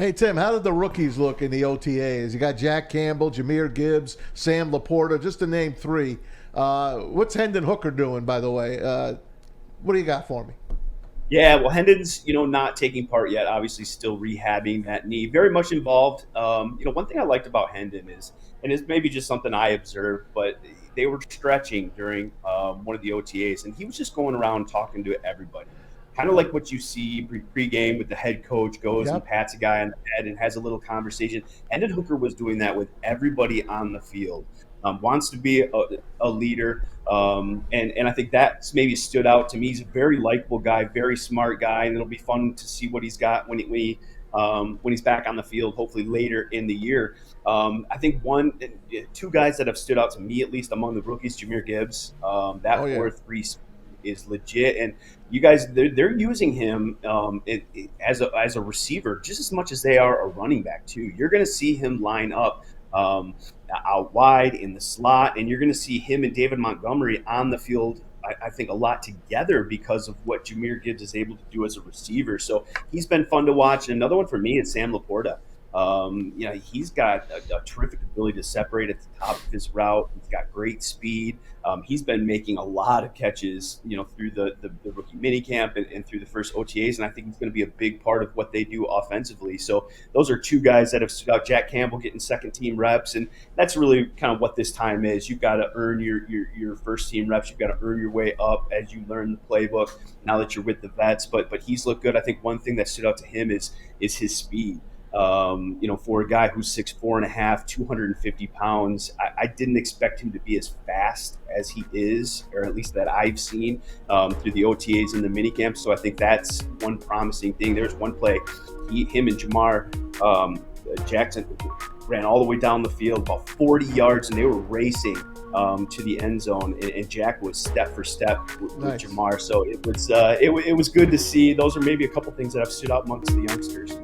Hey, Tim, how did the rookies look in the OTAs? You got Jack Campbell, Jameer Gibbs, Sam Laporta, just to name three. What's Hendon Hooker doing, by the way? What do you got for me? Yeah, well, Hendon's not taking part yet. Obviously, still rehabbing that knee. Very much involved. One thing I liked about Hendon is, and it's maybe just something I observed, but they were stretching during one of the OTAs, and he was just going around talking to everybody, kind of Yep. like what you see pregame with the head coach goes and Yep. pats a guy on the head and has a little conversation. Hendon Hooker was doing that with everybody on the field. Wants to be a leader. And I think that's maybe stood out to me. He's a very likable guy, very smart guy, and it'll be fun to see what he's got when he's back on the field, hopefully later in the year. I think two guys that have stood out to me, at least among the rookies, Jameer Gibbs, Oh, that yeah. 4.3 is legit, and you guys they're using him as a receiver just as much as they are a running back too. You're going to see him line up. Um, Out wide in the slot, and you're going to see him and David Montgomery on the field. I think a lot together because of what Jameer Gibbs is able to do as a receiver. So he's been fun to watch. And another one for me is Sam Laporta. He's got a terrific ability to separate at the top of his route. He's got great speed. He's been making a lot of catches, through the rookie minicamp and through the first OTAs, and I think he's going to be a big part of what they do offensively. So those are two guys that have stood out. Jack Campbell getting second team reps, and that's really kind of what this time is. You've got to earn your first team reps. You've got to earn your way up as you learn the playbook. Now that you're with the vets, but he's looked good. I think one thing that stood out to him is his speed. For a guy who's 6'4" and a half, 250 pounds, I didn't expect him to be as fast as he is, or at least that I've seen through the OTAs and the minicamps. So I think that's one promising thing. There's one play, him and Jamar Jackson ran all the way down the field, about 40 yards, and they were racing to the end zone, and Jack was step for step with Nice. Jamar. So it was good to see. Those are maybe a couple things that have stood out amongst the youngsters.